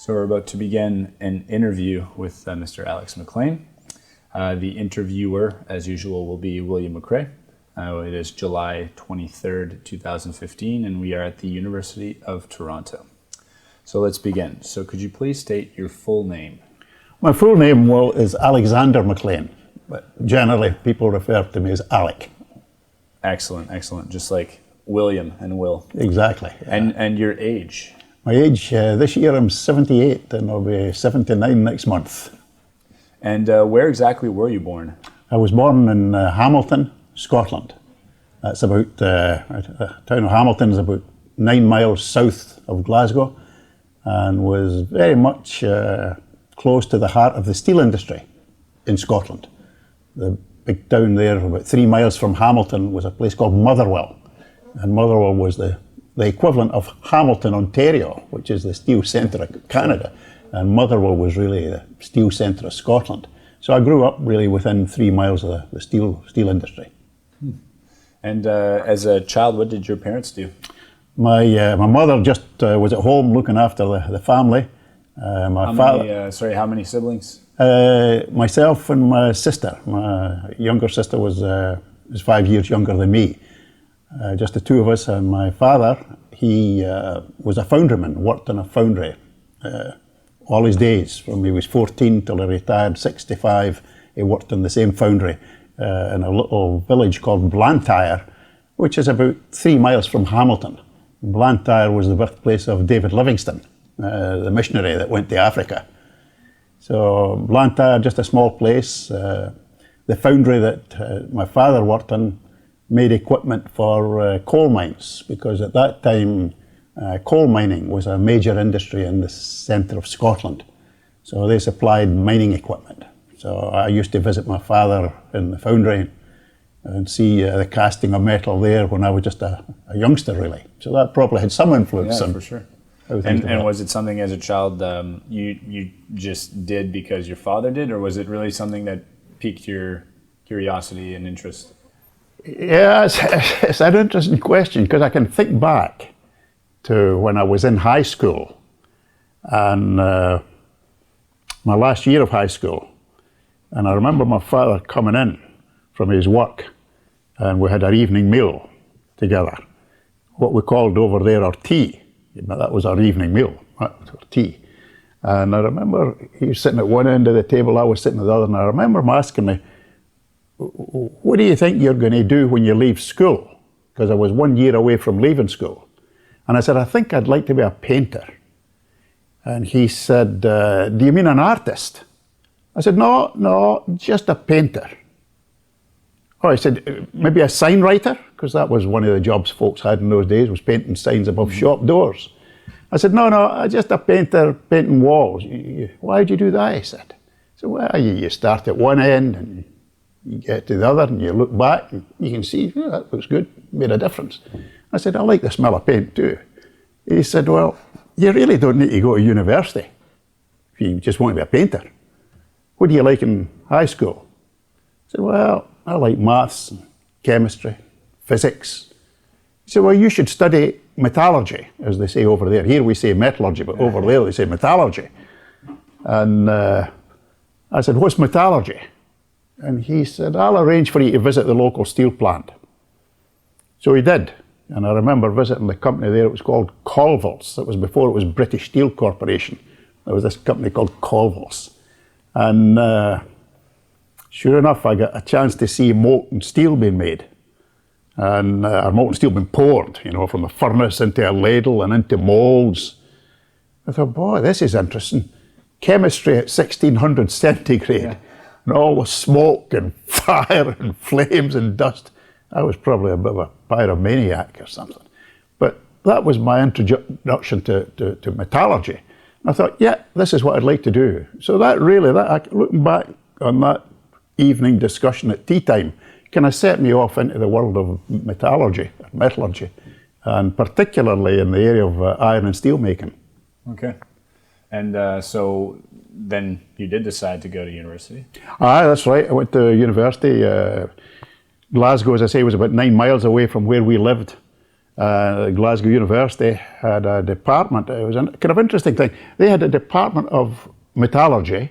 So we're about to begin an interview with Mr. Alex McLean. The interviewer, as usual, will be William McRae. It is July 23rd, 2015, and we are at the University of Toronto. So let's begin. So could you please state your full name? My full name is Alexander McLean, but generally people refer to me as Alec. Excellent, excellent. Just like William and Will. Exactly. Yeah. And your age? My age, this year I'm 78 and I'll be 79 next month. And where exactly were you born? I was born in Hamilton, Scotland. That's about, the town of Hamilton is about 9 miles south of Glasgow and was very much close to the heart of the steel industry in Scotland. The big town there, about 3 miles from Hamilton, was a place called Motherwell. And Motherwell was the equivalent of Hamilton, Ontario, which is the steel centre of Canada. And Motherwell was really the steel centre of Scotland. So I grew up really within 3 miles of the steel industry. And as a child, what did your parents do? My mother just was at home looking after the family. How many siblings? Myself and my sister. My younger sister was 5 years younger than me. Just the two of us, and my father, he was a foundryman, worked in a foundry all his days. From he was 14 till he retired, 65, he worked in the same foundry in a little village called Blantyre, which is about 3 miles from Hamilton. Blantyre was the birthplace of David Livingstone, the missionary that went to Africa. So Blantyre, just a small place. The foundry that my father worked in made equipment for coal mines, because at that time coal mining was a major industry in the centre of Scotland. So they supplied mining equipment. So I used to visit my father in the foundry and see the casting of metal there when I was just a youngster, really. So that probably had some influence. Yeah, for sure. And was it something as a child you just did because your father did, or was it really something that piqued your curiosity and interest? Yeah, it's an interesting question, because I can think back to when I was in high school and my last year of high school, and I remember my father coming in from his work and we had our evening meal together, what we called over there our tea. That was our evening meal, our tea. And I remember he was sitting at one end of the table, I was sitting at the other, and I remember him asking me, "What do you think you're going to do when you leave school?" Because I was 1 year away from leaving school. And I said, "I think I'd like to be a painter." And he said, "Do you mean an artist?" I said, No, just a painter." Oh, he said, "Maybe a sign writer?" Because that was one of the jobs folks had in those days, was painting signs above shop doors. I said, No, just a painter, painting walls." "Why'd you do that?" he said. I said, "Well, you start at one end and you get to the other and you look back and you can see, yeah, that looks good, made a difference." I said, "I like the smell of paint too." He said, "Well, you really don't need to go to university if you just want to be a painter. What do you like in high school?" I said, "Well, I like maths and chemistry, physics." He said, "Well, you should study metallurgy," as they say over there. Here we say metallurgy, but over there they say metallurgy. And I said, "What's metallurgy?" And he said, "I'll arrange for you to visit the local steel plant." So he did. And I remember visiting the company there. It was called Colville's. It was before it was British Steel Corporation. There was this company called Colville's. And sure enough, I got a chance to see molten steel being made. And molten steel being poured, from the furnace into a ladle and into molds. I thought, boy, this is interesting. Chemistry at 1600 centigrade. Yeah. And all the smoke and fire and flames and dust. I was probably a bit of a pyromaniac or something. But that was my introduction to metallurgy. And I thought, yeah, this is what I'd like to do. So looking back on that evening discussion at tea time, kind of set me off into the world of metallurgy, and particularly in the area of iron and steel making. Okay. And so then you did decide to go to university? Aye, that's right. I went to university. Glasgow, as I say, was about 9 miles away from where we lived. Glasgow University had a department. It was a kind of interesting thing. They had a department of metallurgy,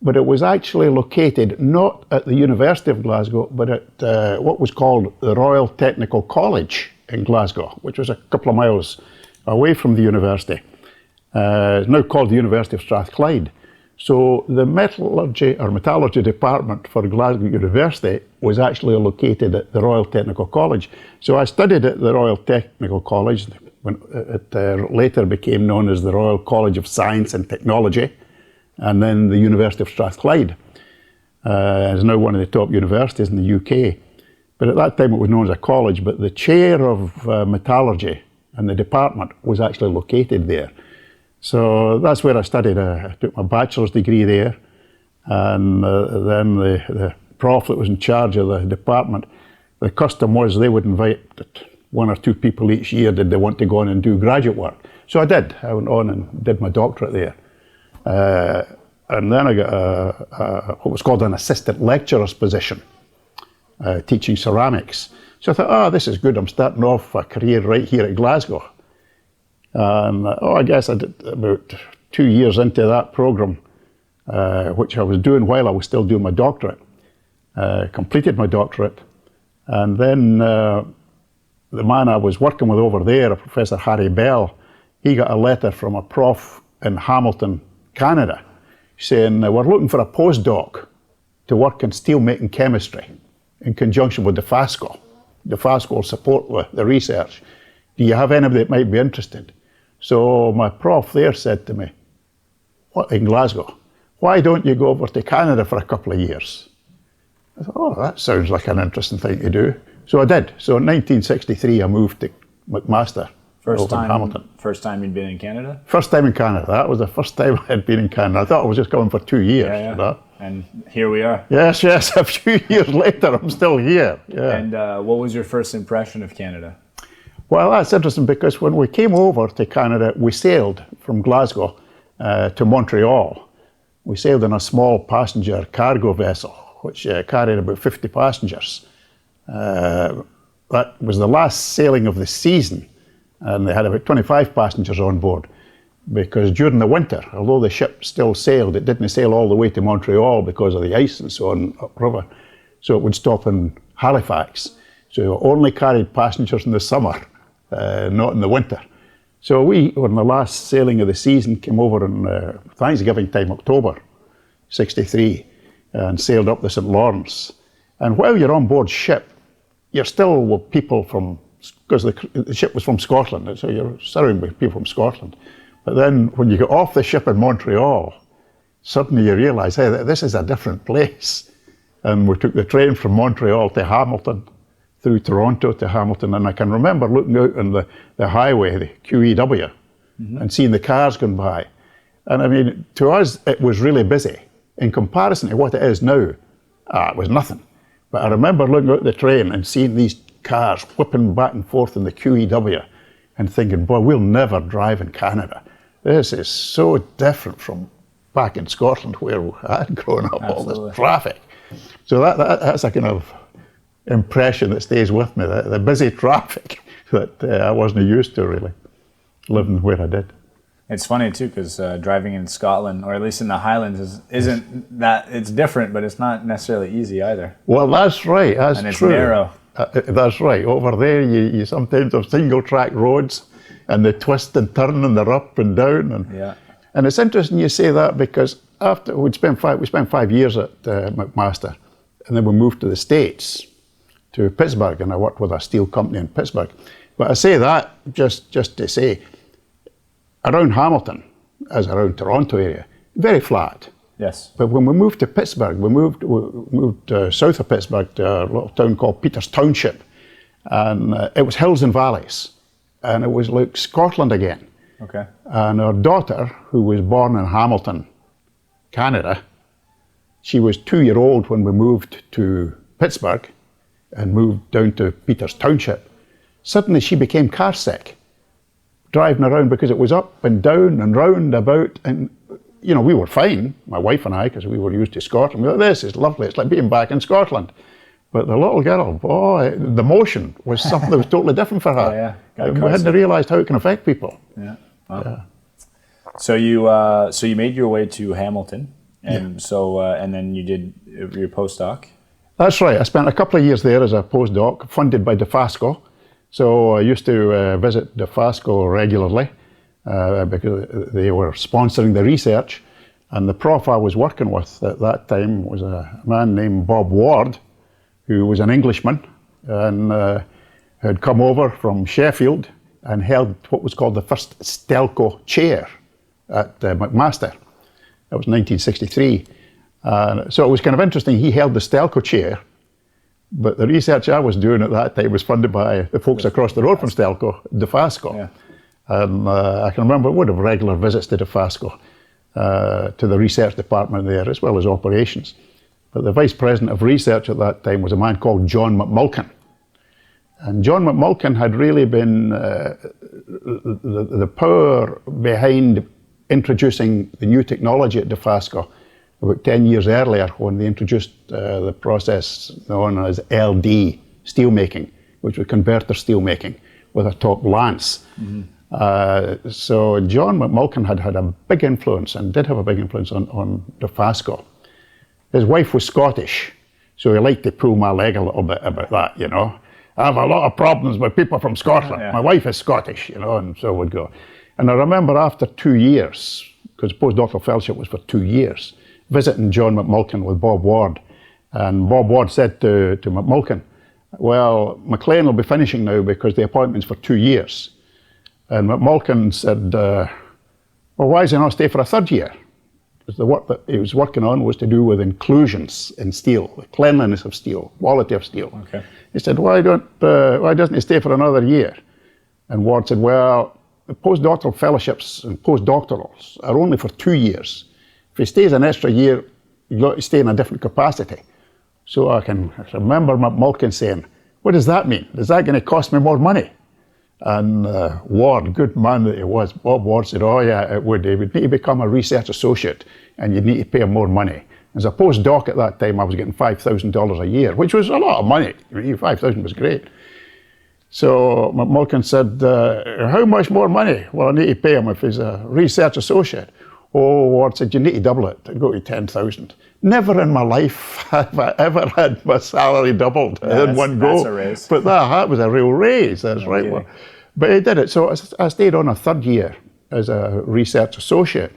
but it was actually located not at the University of Glasgow, but at what was called the Royal Technical College in Glasgow, which was a couple of miles away from the university. It's now called the University of Strathclyde. So the metallurgy department for Glasgow University was actually located at the Royal Technical College. So I studied at the Royal Technical College, when it later became known as the Royal College of Science and Technology, and then the University of Strathclyde. It's now one of the top universities in the UK. But at that time it was known as a college, but the chair of metallurgy and the department was actually located there. So that's where I studied. I took my bachelor's degree there, and then the prof that was in charge of the department, the custom was they would invite 1 or 2 people each year did they want to go on and do graduate work. So I did. I went on and did my doctorate there. And then I got what was called an assistant lecturer's position, teaching ceramics. So I thought, oh, this is good. I'm starting off a career right here at Glasgow. And I guess I did about 2 years into that program, which I was doing while I was still doing my doctorate. Completed my doctorate, and then the man I was working with over there, Professor Harry Bell, he got a letter from a prof in Hamilton, Canada, saying we're looking for a postdoc to work in steelmaking chemistry in conjunction with the FASCO. The FASCO will support the research. Do you have anybody that might be interested? So my prof there said to me, "What, in Glasgow? Why don't you go over to Canada for a couple of years?" I thought, oh, that sounds like an interesting thing to do. So I did. So in 1963, I moved to McMaster in Hamilton. First time you'd been in Canada? First time in Canada. That was the first time I had been in Canada. I thought I was just going for 2 years. Yeah. You know? And here we are. Yes. A few years later, I'm still here. Yeah. And what was your first impression of Canada? Well, that's interesting because when we came over to Canada, we sailed from Glasgow to Montreal. We sailed in a small passenger cargo vessel, which carried about 50 passengers. That was the last sailing of the season, and they had about 25 passengers on board, because during the winter, although the ship still sailed, it didn't sail all the way to Montreal because of the ice and so on upriver. So it would stop in Halifax. So it only carried passengers in the summer, not in the winter. So we, on the last sailing of the season, came over on Thanksgiving time, October '63, and sailed up the St. Lawrence. And while you're on board ship, you're still with people from, because the ship was from Scotland, so you're surrounded by people from Scotland. But then when you get off the ship in Montreal, suddenly you realise, hey, this is a different place. And we took the train from Montreal to Hamilton, through Toronto to Hamilton, and I can remember looking out on the highway, the QEW, and seeing the cars going by. And I mean, to us, it was really busy. In comparison to what it is now, it was nothing. But I remember looking out the train and seeing these cars whipping back and forth in the QEW and thinking, boy, we'll never drive in Canada. This is so different from back in Scotland where I had grown up, all this traffic. So that's a kind of impression that stays with me, the busy traffic that I wasn't used to really, living where I did. It's funny too, because driving in Scotland, or at least in the Highlands, isn't that, it's different, but it's not necessarily easy either. Well, that's right, that's and it's true. Narrow. That's right. Over there, you sometimes have single track roads, and they twist and turn, and they're up and down. And it's interesting you say that, because after we spent 5 years at McMaster, and then we moved to the States, to Pittsburgh, and I worked with a steel company in Pittsburgh. But I say that just to say, around Hamilton, as around Toronto area, very flat. Yes. But when we moved to Pittsburgh, we moved south of Pittsburgh to a little town called Peters Township, and it was hills and valleys, and it was like Scotland again. Okay. And our daughter, who was born in Hamilton, Canada, she was 2-year-old when we moved to Pittsburgh, and moved down to Peters Township. Suddenly she became car sick, driving around, because it was up and down and round about, and you know, we were fine, my wife and I, because we were used to Scotland. We thought, this is lovely, it's like being back in Scotland. But the little girl, boy, the motion was something that was totally different for her. We hadn't realised how it can affect people. Yeah. Wow. So you made your way to Hamilton, and and then you did your postdoc. That's right. I spent a couple of years there as a postdoc, funded by DeFasco. So I used to visit DeFasco regularly because they were sponsoring the research. And the prof I was working with at that time was a man named Bob Ward, who was an Englishman and had come over from Sheffield and held what was called the first Stelco chair at McMaster. That was 1963. So it was kind of interesting. He held the Stelco chair, but the research I was doing at that time was funded by the folks across the road from Stelco, DeFasco. Yeah. And I can remember we would have regular visits to DeFasco, to the research department there, as well as operations. But the vice president of research at that time was a man called John McMulkin. And John McMulkin had really been the power behind introducing the new technology at DeFasco about 10 years earlier, when they introduced the process known as LD steelmaking, which was converter steelmaking with a top lance. So John McMulkin had a big influence, and did have a big influence on DeFasco. His wife was Scottish, so he liked to pull my leg a little bit about that, you know. I have a lot of problems with people from Scotland. My wife is Scottish, you know, and so would go. And I remember after 2 years, because postdoctoral fellowship was for 2 years, visiting John McMulkin with Bob Ward. And Bob Ward said to McMulkin, well, McLean will be finishing now because the appointment's for 2 years. And McMulkin said, well, why does he not stay for a third year? Because the work that he was working on was to do with inclusions in steel, the cleanliness of steel, quality of steel. Okay. He said, why doesn't he stay for another year? And Ward said, well, the postdoctoral fellowships and postdoctorals are only for 2 years. If he stays an extra year, you've got to stay in a different capacity. So I can remember McMulkin saying, what does that mean? Is that going to cost me more money? And Ward, good man that he was, Bob Ward said, oh yeah, it would. He would need to become a research associate and you'd need to pay him more money. As a postdoc at that time, I was getting $5,000 a year, which was a lot of money. I mean, $5,000 was great. So McMulkin said, how much more money will I need to pay him if he's a research associate? Oh, Ward said, you need to double it and go to 10,000. Never in my life have I ever had my salary doubled in one go. That's a raise. But that was a real raise, that's right. Well, but he did it. So I stayed on a third year as a research associate.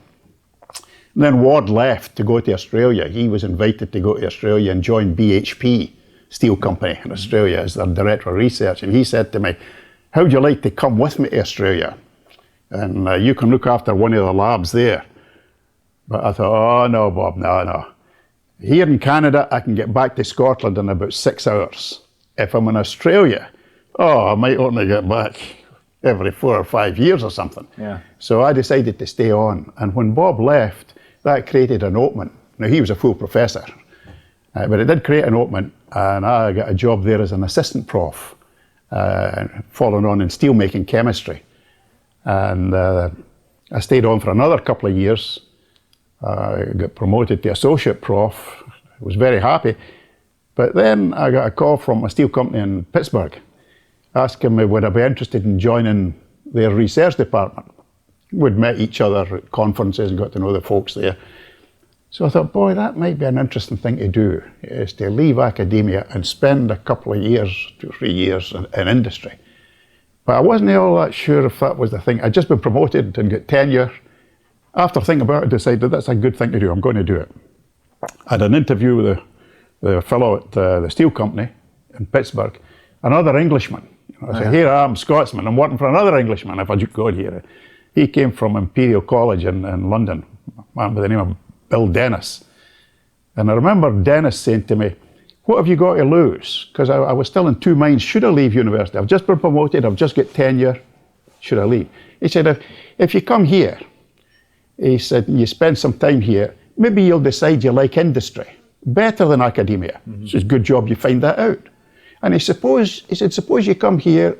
And then Ward left to go to Australia. He was invited to go to Australia and join BHP Steel Company in Australia as their director of research. And he said to me, how would you like to come with me to Australia? And you can look after one of the labs there. But I thought, oh no, Bob, no. Here in Canada, I can get back to Scotland in about 6 hours. If I'm in Australia, I might only get back every 4 or 5 years or something. Yeah. So I decided to stay on. And when Bob left, that created an opening. Now, he was a full professor, but it did create an opening, and I got a job there as an assistant prof, following on in steelmaking chemistry. And I stayed on for another couple of years. I got promoted to associate prof. I was very happy. But then I got a call from a steel company in Pittsburgh asking me would I be interested in joining their research department. We'd met each other at conferences and got to know the folks there. So I thought, boy, that might be an interesting thing to do, is to leave academia and spend a couple of years, 2 or 3 years in industry. But I wasn't all that sure if that was the thing. I'd just been promoted and got tenure. After thinking about it, I decided that's a good thing to do. I'm going to do it. I had an interview with the fellow at the steel company in Pittsburgh, another Englishman. I said, here I am, Scotsman. I'm working for another Englishman if I go here. He came from Imperial College in London, a man by the name of Bill Dennis. And I remember Dennis saying to me, what have you got to lose? Because I was still in two minds. Should I leave university? I've just been promoted. I've just got tenure. Should I leave? He said, if you come here, he said, you spend some time here, maybe you'll decide you like industry better than academia. It's a good job you find that out. And he said, suppose you come here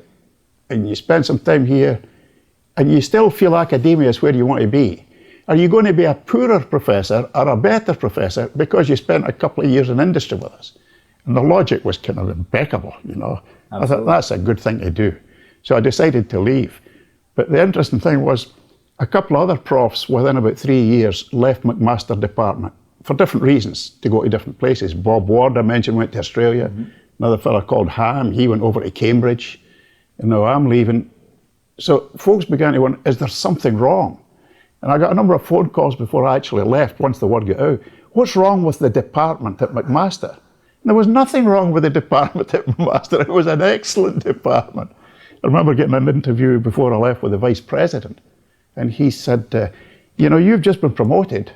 and you spend some time here and you still feel academia is where you want to be. Are you going to be a poorer professor or a better professor because you spent a couple of years in industry with us? And the logic was kind of impeccable, you know. Absolutely. I thought, that's a good thing to do. So I decided to leave. But the interesting thing was, a couple of other profs within about 3 years left McMaster department for different reasons, to go to different places. Bob Ward, I mentioned, went to Australia. Another fellow called Ham, he went over to Cambridge. And now I'm leaving. So folks began to wonder, is there something wrong? And I got a number of phone calls before I actually left, once the word got out. What's wrong with the department at McMaster? And there was nothing wrong with the department at McMaster. It was an excellent department. I remember getting an interview before I left with the vice president. And he said, you know, you've just been promoted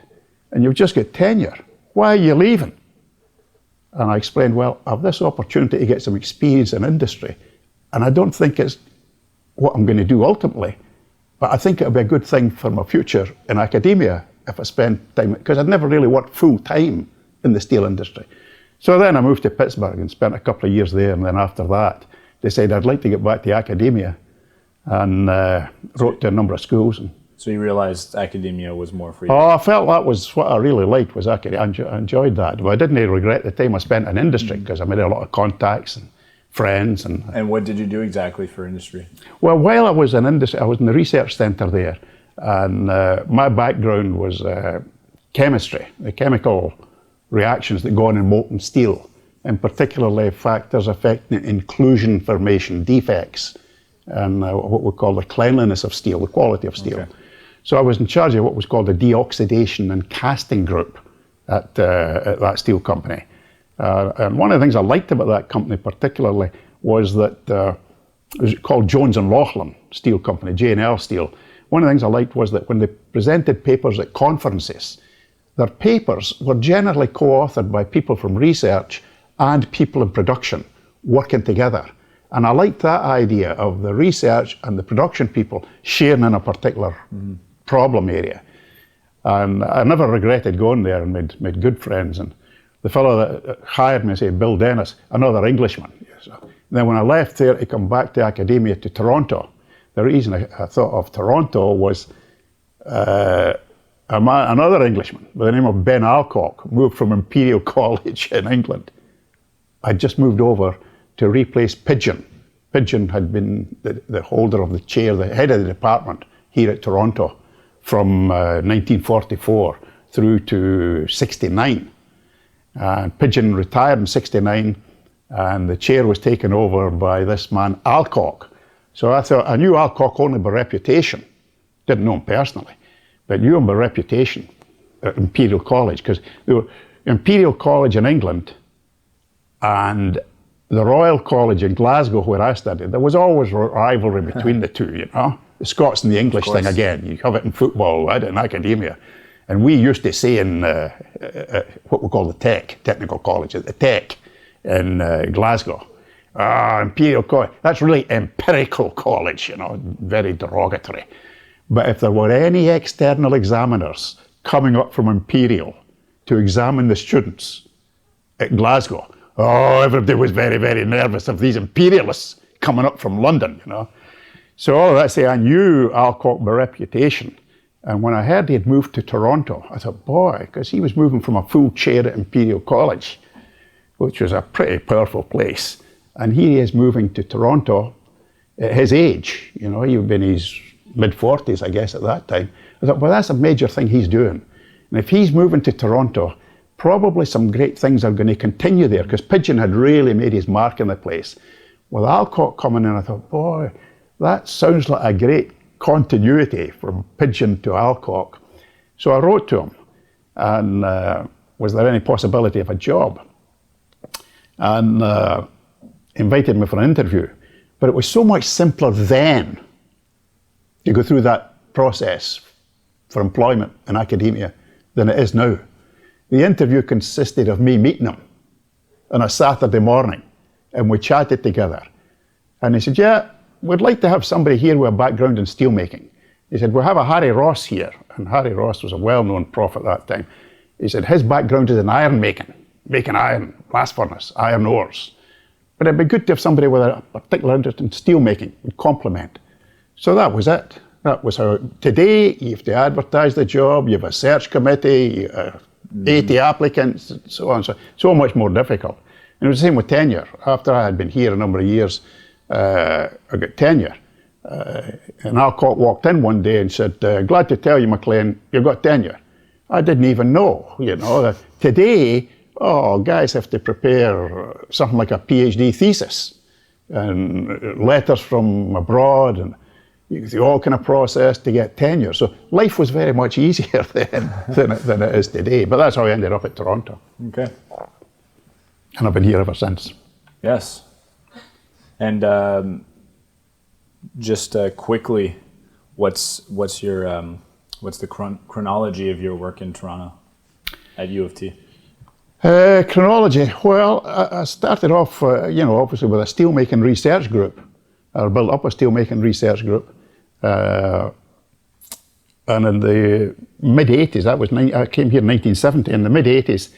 and you've just got tenure. Why are you leaving? And I explained, well, I have this opportunity to get some experience in industry. And I don't think it's what I'm going to do ultimately, but I think it'll be a good thing for my future in academia if I spend time, because I'd never really worked full time in the steel industry. So then I moved to Pittsburgh and spent a couple of years there, and then after that decided I'd like to get back to academia, and wrote to a number of schools. So you realized academia was more for you? Oh, I felt that was what I really liked, was academia. I enjoyed that, but I didn't regret the time I spent in industry, because I made a lot of contacts and friends. And what did you do exactly for industry? Well, while I was in industry, I was in the research centre there, and my background was chemistry, the chemical reactions that go on in molten steel, and particularly factors affecting inclusion formation, defects, and what we call the cleanliness of steel, the quality of steel. Okay. So I was in charge of what was called the deoxidation and casting group at that steel company. And one of the things I liked about that company particularly was that it was called Jones and Laughlin Steel Company, J&L Steel. One of the things I liked was that when they presented papers at conferences, their papers were generally co-authored by people from research and people in production working together. And I liked that idea of the research and the production people sharing in a particular problem area. And I never regretted going there, and made good friends. And the fellow that hired me, say Bill Dennis, another Englishman. So then when I left there to come back to academia to Toronto, the reason I thought of Toronto was another Englishman by the name of Ben Alcock moved from Imperial College in England. I'd just moved over to replace Pigeon. Pigeon had been the holder of the chair, the head of the department here at Toronto from 1944 through to 69. And Pigeon retired in 69, and the chair was taken over by this man, Alcock. So I thought, I knew Alcock only by reputation, didn't know him personally, but knew him by reputation at Imperial College, because there were Imperial College in England and the Royal College in Glasgow, where I studied. There was always rivalry between the two, you know. The Scots and the English thing again. You have it in football, I did in academia. And we used to say in what we call the technical college, the Tech in Glasgow, Imperial College, that's really empirical college, you know, very derogatory. But if there were any external examiners coming up from Imperial to examine the students at Glasgow, everybody was very, very nervous of these imperialists coming up from London, you know. So all of that say, I knew Alcock by reputation. And when I heard he had moved to Toronto, I thought, boy, because he was moving from a full chair at Imperial College, which was a pretty powerful place. And he is moving to Toronto at his age. You know, he would be in his mid-40s, I guess, at that time. I thought, well, that's a major thing he's doing. And if he's moving to Toronto, probably some great things are going to continue there, because Pigeon had really made his mark in the place. With Alcock coming in, I thought, boy, that sounds like a great continuity from Pigeon to Alcock. So I wrote to him, and was there any possibility of a job? And invited me for an interview. But it was so much simpler then to go through that process for employment in academia than it is now. The interview consisted of me meeting him on a Saturday morning, and we chatted together. And he said, yeah, we'd like to have somebody here with a background in steelmaking. He said, we'll have a Harry Ross here. And Harry Ross was a well-known prof at that time. He said, his background is in iron making iron, blast furnace, iron ores. But it'd be good to have somebody with a particular interest in steelmaking would complement. So that was it. That was how, today you have to advertise the job, you have a search committee, 80 applicants, and so on. So much more difficult. And it was the same with tenure. After I had been here a number of years, I got tenure. And Alcott walked in one day and said, glad to tell you, McLean, you've got tenure. I didn't even know, you know. That today, guys have to prepare something like a PhD thesis and letters from abroad, and the all kind of process to get tenure. So life was very much easier then than it is today. But that's how I ended up at Toronto. Okay. And I've been here ever since. Yes. And just quickly, what's the chronology of your work in Toronto at U of T? Chronology. Well, I started off, obviously with a steelmaking research group. I built up a steelmaking research group. And in the mid-80s, I came here in 1970, in the mid-80s,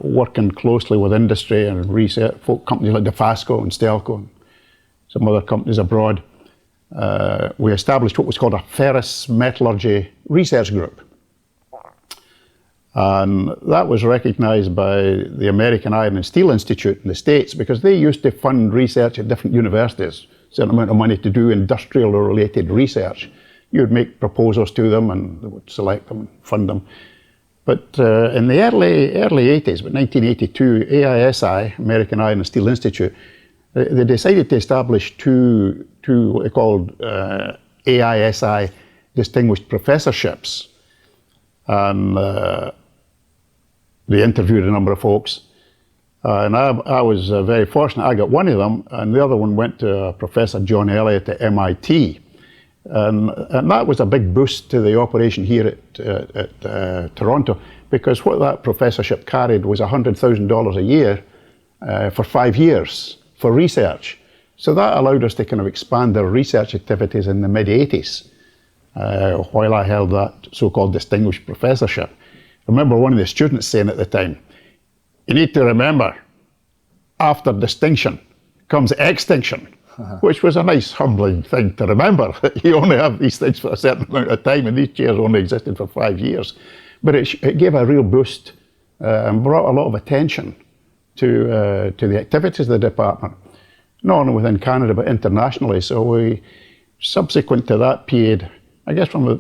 working closely with industry and research, companies like Dofasco and Stelco and some other companies abroad, we established what was called a ferrous metallurgy research group. And that was recognized by the American Iron and Steel Institute in the States, because they used to fund research at different universities, a certain amount of money to do industrial or related research. You would make proposals to them and they would select them and fund them. But in the early 80s, but 1982, AISI, American Iron and Steel Institute, they decided to establish two what they called AISI distinguished professorships. And they interviewed a number of folks. And I was very fortunate. I got one of them, and the other one went to Professor John Elliott at MIT. And that was a big boost to the operation here at Toronto, because what that professorship carried was $100,000 a year for 5 years for research. So that allowed us to kind of expand our research activities in the mid-80s while I held that so-called distinguished professorship. I remember one of the students saying at the time, you need to remember, after distinction comes extinction. Which was a nice, humbling thing to remember. You only have these things for a certain amount of time, and these chairs only existed for 5 years. But it gave a real boost and brought a lot of attention to the activities of the department, not only within Canada, but internationally. So we, subsequent to that period, I guess from the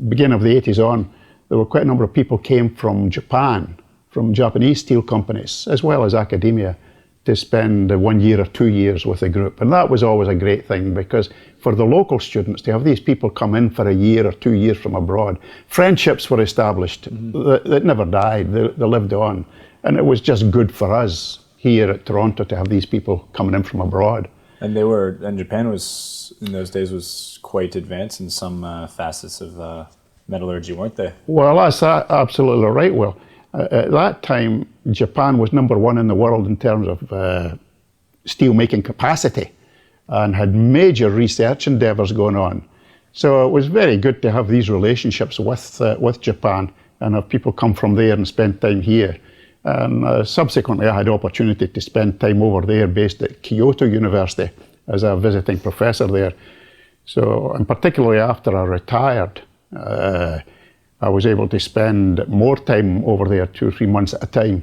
beginning of the 80s on, there were quite a number of people came from Japan, from Japanese steel companies, as well as academia, to spend 1 year or 2 years with the group. And that was always a great thing, because for the local students to have these people come in for 1 year or 2 years from abroad, friendships were established that never died, they lived on. And it was just good for us here at Toronto to have these people coming in from abroad. And Japan was, in those days, was quite advanced in some facets of metallurgy, weren't they? Well, that's absolutely right, Will. At that time, Japan was #1 in the world in terms of steel making capacity, and had major research endeavors going on. So it was very good to have these relationships with Japan and have people come from there and spend time here. And subsequently, I had opportunity to spend time over there based at Kyoto University as a visiting professor there. So, and particularly after I retired, I was able to spend more time over there, 2 or 3 months at a time,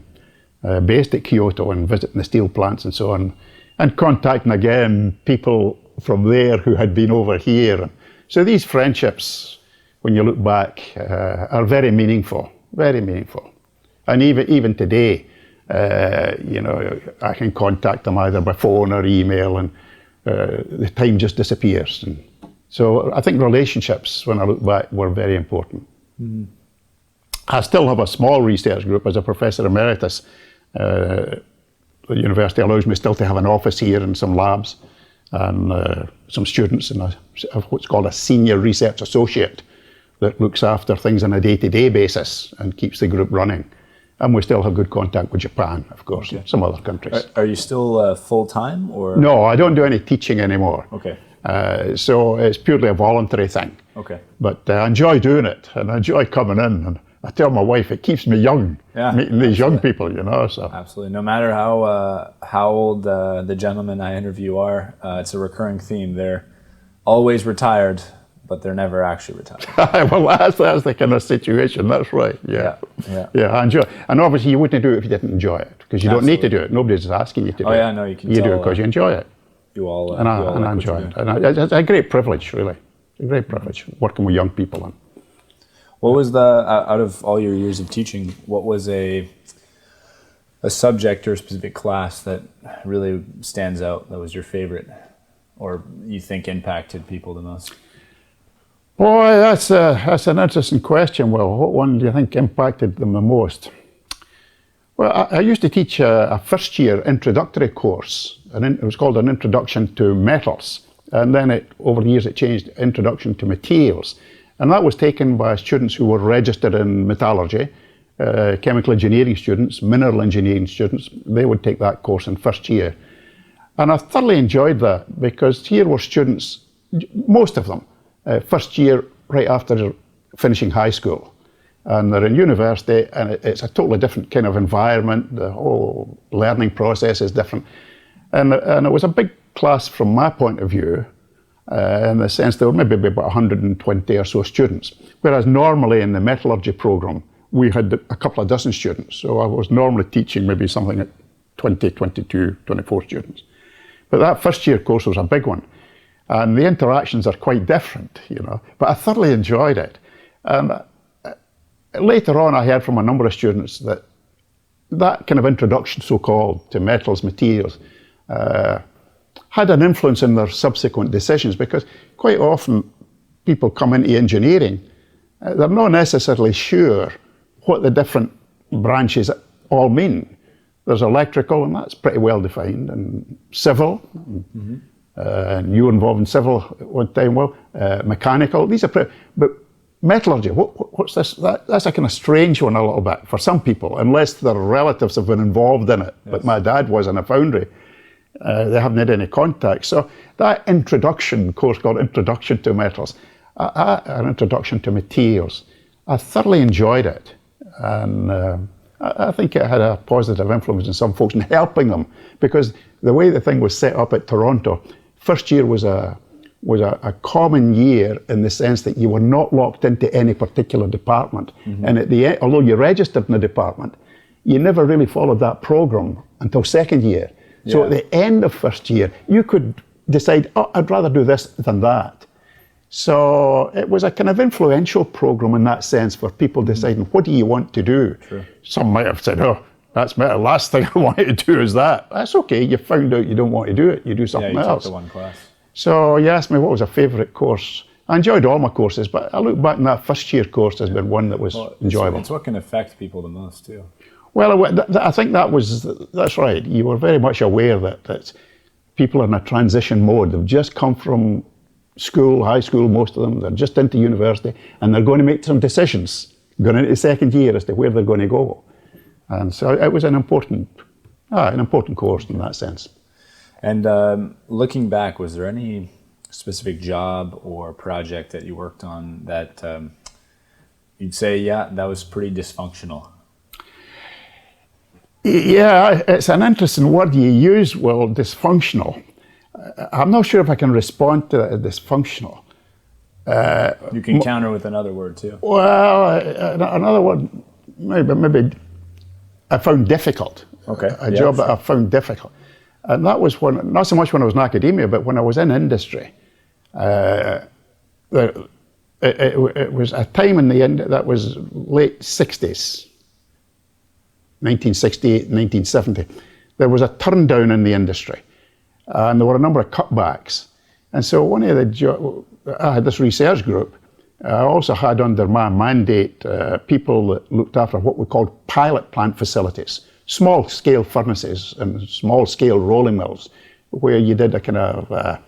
based at Kyoto, and visiting the steel plants and so on, and contacting again people from there who had been over here. So these friendships, when you look back, are very meaningful, very meaningful. And even today, I can contact them either by phone or email, and the time just disappears. And so I think relationships, when I look back, were very important. Mm-hmm. I still have a small research group as a Professor Emeritus. The university allows me still to have an office here and some labs and some students, and what's called a senior research associate that looks after things on a day-to-day basis and keeps the group running. And we still have good contact with Japan, of course, and some other countries. Are you still full-time, or? No, I don't do any teaching anymore. Okay. So it's purely a voluntary thing. Okay. But I enjoy doing it, and I enjoy coming in. And I tell my wife it keeps me young, meeting these young people, So. Absolutely. No matter how old the gentlemen I interview are, it's a recurring theme. They're always retired, but they're never actually retired. Well, that's the kind of situation. That's right. Yeah. I enjoy it. And obviously you wouldn't do it if you didn't enjoy it, because you don't need to do it. Nobody's asking you to do it. Oh yeah, no, you can. You do it because you enjoy it. You all. And I enjoy it. And it's a great privilege, really. A great privilege working with young people. And what was out of all your years of teaching, what was a subject or a specific class that really stands out, that was your favorite, or you think impacted people the most? Boy, that's an interesting question. Well, what one do you think impacted them the most? Well, I used to teach a first-year introductory course, and it was called an Introduction to Metals, and then over the years it changed Introduction to Materials, and that was taken by students who were registered in metallurgy, chemical engineering students, mineral engineering students. They would take that course in first year, and I thoroughly enjoyed that, because here were students, most of them, first year right after finishing high school, and they're in university, and it's a totally different kind of environment. The whole learning process is different, and it was a big class from my point of view, in the sense there were maybe about 120 or so students, whereas normally in the metallurgy program we had a couple of dozen students, so I was normally teaching maybe something like 20, 22, 24 students. But that first year course was a big one. And the interactions are quite different, but I thoroughly enjoyed it. And later on, I heard from a number of students that kind of introduction, so-called, to metals, materials, had an influence in their subsequent decisions, because quite often people come into engineering, they're not necessarily sure what the different branches all mean. There's electrical, and that's pretty well defined, and civil, and you were involved in civil at one time, mechanical, these are pretty, but metallurgy, what's this? That's a kind of strange one a little bit for some people, unless their relatives have been involved in it. Yes. But my dad was in a foundry. They haven't had any contact. So that introduction course called Introduction to Metals, an Introduction to Materials, I thoroughly enjoyed it. And I think it had a positive influence on some folks in helping them, because the way the thing was set up at Toronto, first year was a common year in the sense that you were not locked into any particular department. And at the end, although you registered in a department, you never really followed that program until second year. So at the end of first year, you could decide, I'd rather do this than that. So it was a kind of influential program in that sense for people deciding, what do you want to do? True. Some might have said, that's the last thing I want to do is that. That's okay, you found out you don't want to do it, you do something else. Took the one class. So you asked me what was a favourite course. I enjoyed all my courses, but I look back in that first year course as been one that was enjoyable. It's what can affect people the most too. Well, I think that's right. You were very much aware that people are in a transition mode. They've just come from school, high school, most of them, they're just into university, and they're going to make some decisions going into the second year as to where they're going to go. And so it was an important course in that sense. And looking back, was there any specific job or project that you worked on that you'd say, that was pretty dysfunctional? Yeah, it's an interesting word you use, dysfunctional. I'm not sure if I can respond to that as dysfunctional. You can counter with another word too. Well, another word, maybe I found difficult. Okay. A job that I found difficult. And that was not so much when I was in academia, but when I was in industry. It was a time in the end that was late 60s, 1968, 1970. There was a turn down in the industry, and there were a number of cutbacks. And so I had this research group. I also had under my mandate people that looked after what we called pilot plant facilities, small scale furnaces and small scale rolling mills, where you did a kind of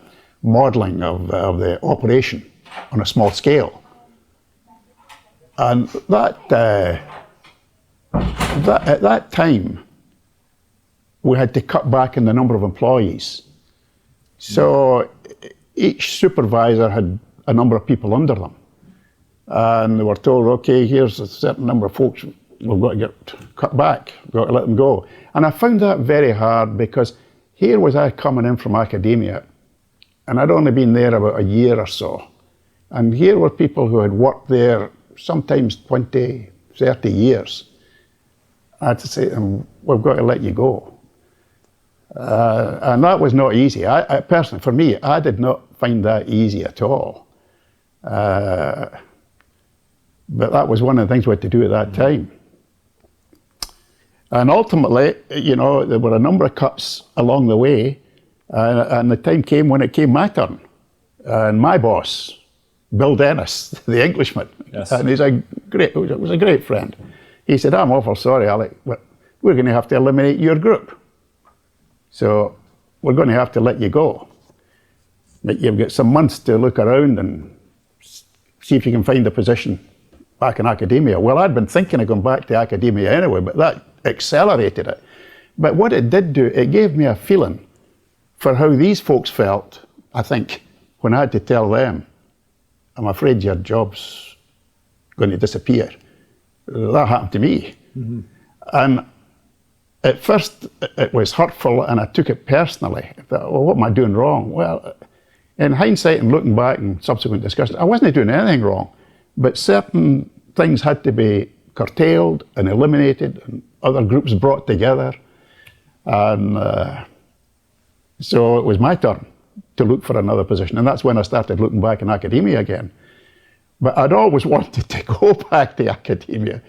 modeling of the operation on a small scale. And at that time, we had to cut back in the number of employees. So each supervisor had a number of people under them. And they were told, okay, here's a certain number of folks we've got to get cut back, we've got to let them go. And I found that very hard, because here was I coming in from academia, and I'd only been there about a year or so. And here were people who had worked there sometimes 20, 30 years. I had to say to them, we've got to let you go. And that was not easy. I personally, for me, I did not find that easy at all. But that was one of the things we had to do at that time. And ultimately, you know, there were a number of cuts along the way, and the time came when it came my turn. And my boss, Bill Dennis, the Englishman, yes. and he's was a great friend. He said, I'm awful sorry, Alec, but we're going to have to eliminate your group. So we're going to have to let you go. But you've got some months to look around and see if you can find a position back in academia. Well, I'd been thinking of going back to academia anyway, but that accelerated it. But what it did do, it gave me a feeling for how these folks felt, I think, when I had to tell them, I'm afraid your job's going to disappear. That happened to me. Mm-hmm. And at first it was hurtful and I took it personally. I thought, well, what am I doing wrong? Well, in hindsight and looking back and subsequent discussions, I wasn't doing anything wrong, but certain things had to be curtailed and eliminated and other groups brought together. And so it was my turn to look for another position. And that's when I started looking back in academia again. But I'd always wanted to go back to academia.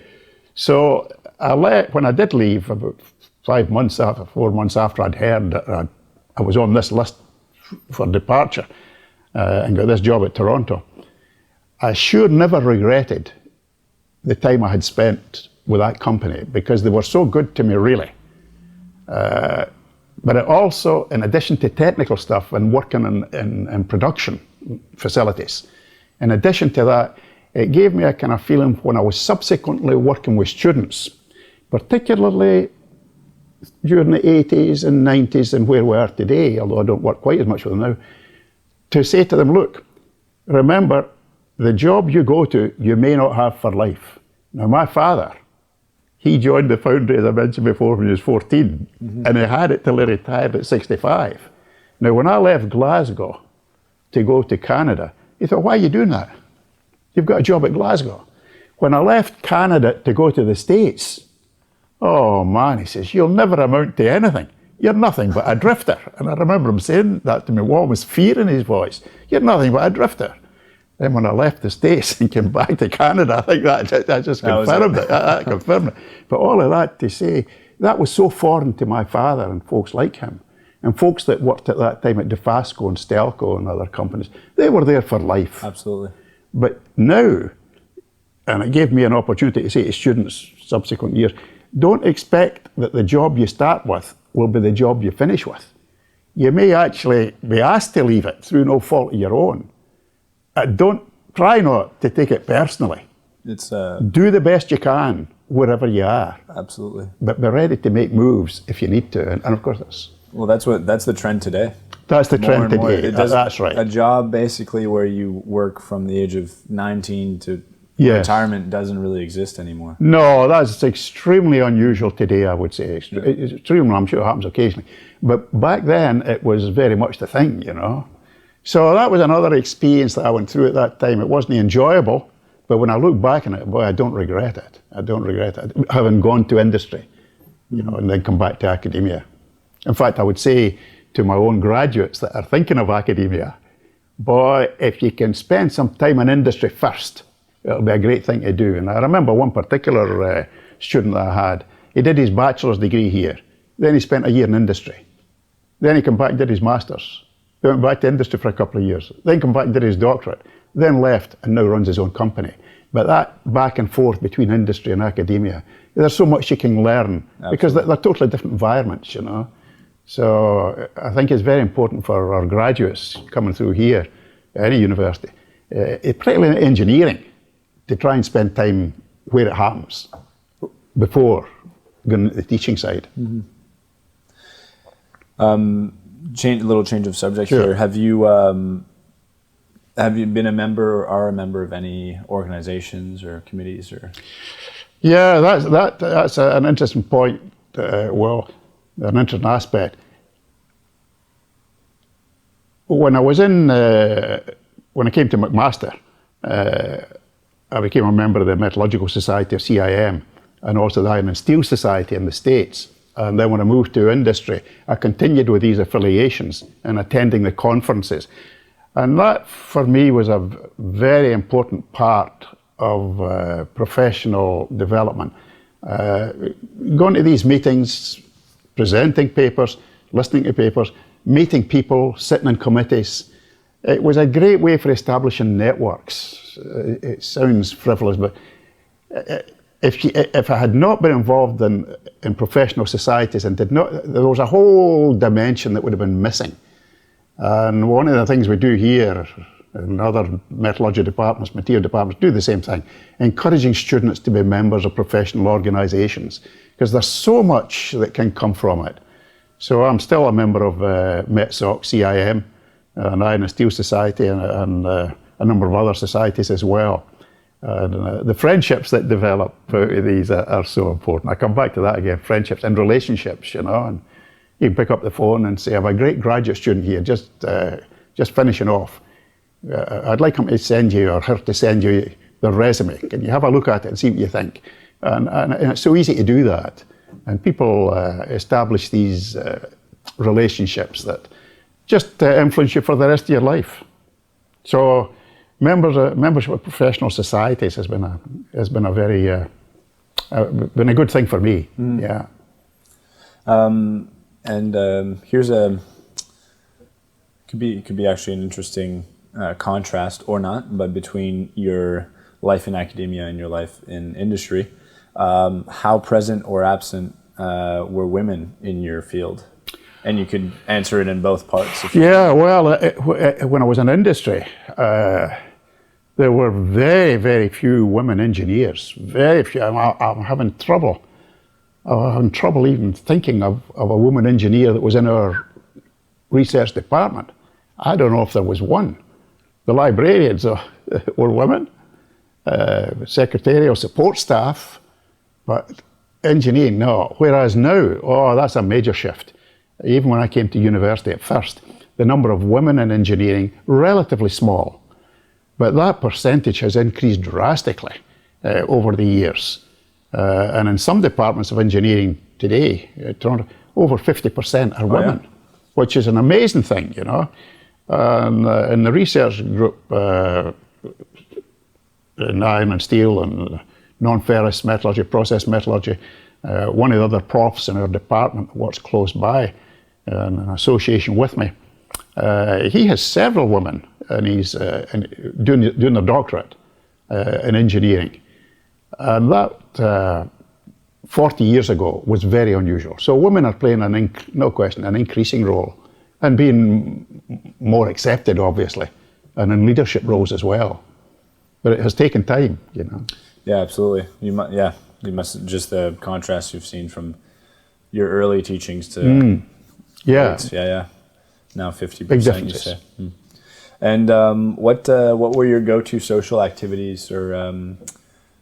So when I did leave, about 4 months after I'd heard that I was on this list for departure and got this job at Toronto, I sure never regretted the time I had spent with that company because they were so good to me, really. But it also, in addition to technical stuff and working in production facilities, in addition to that, it gave me a kind of feeling when I was subsequently working with students, particularly during the 80s and 90s and where we are today, although I don't work quite as much with them now, to say to them, look, remember, the job you go to, you may not have for life. Now, my father, he joined the foundry, as I mentioned before, when he was 14, mm-hmm. and he had it till he retired at 65. Now, when I left Glasgow to go to Canada, he thought, why are you doing that? You've got a job at Glasgow. When I left Canada to go to the States, oh man, he says, you'll never amount to anything. You're nothing but a drifter. And I remember him saying that to me, with almost fear in his voice. You're nothing but a drifter. Then when I left the States and came back to Canada, I think that just confirmed it. That confirmed it. But all of that to say, that was so foreign to my father and folks like him. And folks that worked at that time at DeFasco and Stelco and other companies, they were there for life. Absolutely. But now, and it gave me an opportunity to say to students subsequent years, don't expect that the job you start with will be the job you finish with. You may actually be asked to leave it through no fault of your own. Try not to take it personally. Do the best you can wherever you are. Absolutely. But be ready to make moves if you need to. And of course that's the trend today. That's the trend today. That's right. A job basically where you work from the age of 19 to retirement doesn't really exist anymore. No, that's extremely unusual today, I would say. It's extremely, I'm sure it happens occasionally. But back then, it was very much the thing, you know. So that was another experience that I went through at that time. It wasn't enjoyable, but when I look back on it, boy, I don't regret it. I don't regret it. Having gone to industry, you know, and then come back to academia. In fact, I would say to my own graduates that are thinking of academia, boy, if you can spend some time in industry first, it'll be a great thing to do. And I remember one particular student that I had, he did his bachelor's degree here. Then he spent a year in industry. Then he came back and did his master's. He went back to industry for a couple of years. Then came back and did his doctorate. Then left and now runs his own company. But that back and forth between industry and academia, there's so much you can learn. Absolutely. Because they're totally different environments, you know. So I think it's very important for our graduates coming through here, any university, particularly in engineering, to try and spend time where it happens before going to the teaching side. Mm-hmm. Little change of subject Sure. here. Have you been a member or are a member of any organizations or committees or? Yeah, that's an interesting point. An interesting aspect. When I was when I came to McMaster, I became a member of the Metallurgical Society of CIM and also the Iron and Steel Society in the States. And then when I moved to industry, I continued with these affiliations and attending the conferences. And that, for me, was a very important part of professional development. Going to these meetings, presenting papers, listening to papers, meeting people, sitting in committees. It was a great way for establishing networks. It sounds frivolous, but if I had not been involved in professional societies and there was a whole dimension that would have been missing. And one of the things we do here, and other metallurgy departments, material departments, do the same thing, encouraging students to be members of professional organisations, because there's so much that can come from it. So I'm still a member of MetSoc, CIM, and Iron and Steel Society, and a number of other societies as well. And the friendships that develop out of these are so important. I come back to that again, friendships and relationships, you know, and you can pick up the phone and say, I have a great graduate student here, just finishing off. I'd like him to send you, or her to send you, their resume. Can you have a look at it and see what you think? And it's so easy to do that. And people establish these relationships that just influence you for the rest of your life. So membership of professional societies has been a very been a good thing for me. Yeah. Here's could be actually an interesting contrast, or not, but between your life in academia and your life in industry. How present or absent were women in your field? And you could answer it in both parts. Yeah, well, when I was in industry, there were very, very few women engineers. Very few. I'm having trouble. I'm having trouble even thinking of a woman engineer that was in our research department. I don't know if there was one. The librarians were women, secretarial support staff, but engineering, no. Whereas now, oh, that's a major shift. Even when I came to university at first, the number of women in engineering, relatively small. But that percentage has increased drastically over the years. And in some departments of engineering today, Toronto, over 50% are women, which is an amazing thing, you know. And in the research group, in iron and steel and non-ferrous metallurgy, process metallurgy, one of the other profs in our department works close by in an association with me. He has several women, and he's doing their doctorate in engineering. And that 40 years ago was very unusual. So women are playing, no question, an increasing role, and being more accepted, obviously, and in leadership roles as well. But it has taken time, you know. Yeah, absolutely. You must just the contrast you've seen from your early teachings to yeah. Now 50%. Big differences. You say. And what were your go-to social activities? Or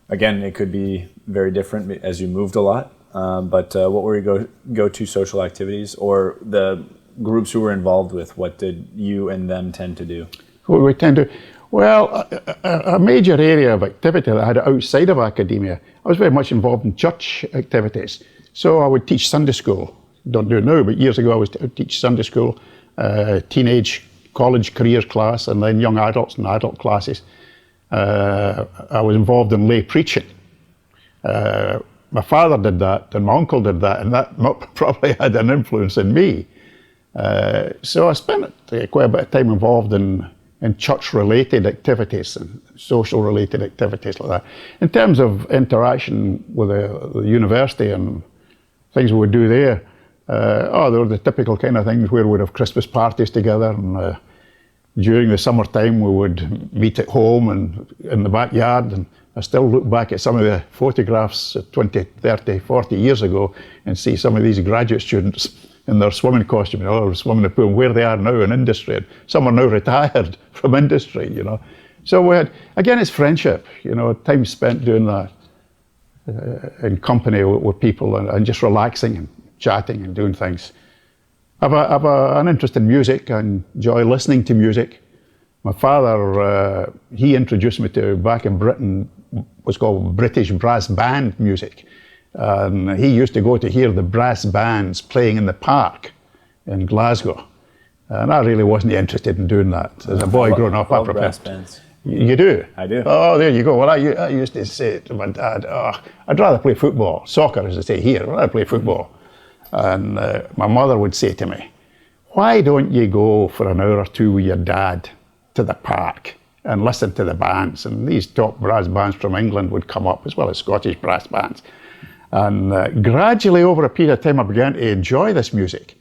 again, it could be very different as you moved a lot. But what were your go-to social activities, or the groups who were involved with? What did you and them tend to do? What we tend to, well, a major area of activity that I had outside of academia, I was very much involved in church activities. So I would teach Sunday school. Don't do it now, but years ago I would teach Sunday school, teenage college careers class, and then young adults and adult classes. I was involved in lay preaching. My father did that, and my uncle did that, and that probably had an influence in me. So I spent quite a bit of time involved in church-related activities and social-related activities like that. In terms of interaction with the university and things we would do there, there were the typical kind of things where we'd have Christmas parties together, and during the summertime we would meet at home and in the backyard. And I still look back at some of the photographs 20, 30, 40 years ago and see some of these graduate students in their swimming costume, you know, swimming in the pool, where they are now in industry. And some are now retired from industry, you know. So we had, again, it's friendship, you know, time spent doing that in company with people and just relaxing and chatting and doing things. I have an interest in music. I enjoy listening to music. My father, he introduced me to, back in Britain, what's called British brass band music. He used to go to hear the brass bands playing in the park in Glasgow. And I really wasn't interested in doing that. As a boy growing up, I preferred brass bands. You do? I do. Oh, there you go. Well, I used to say to my dad, I'd rather play football. Soccer, as they say here, I'd rather play football. And my mother would say to me, why don't you go for an hour or two with your dad to the park and listen to the bands? And these top brass bands from England would come up, as well as Scottish brass bands. And gradually, over a period of time, I began to enjoy this music.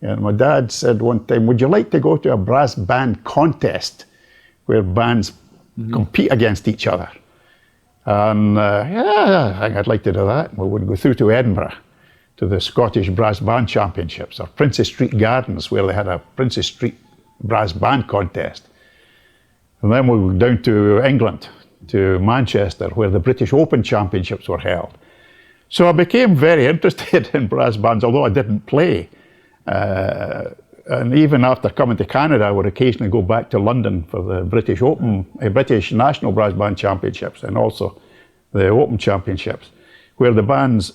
And my dad said one time, would you like to go to a brass band contest where bands compete against each other? And yeah, I think I'd like to do that. We would go through to Edinburgh to the Scottish Brass Band Championships, or Princess Street Gardens, where they had a Princess Street Brass Band contest. And then we went down to England, to Manchester, where the British Open Championships were held. So I became very interested in brass bands, although I didn't play. And even after coming to Canada, I would occasionally go back to London for the British Open, British National Brass Band Championships, and also the Open Championships, where the bands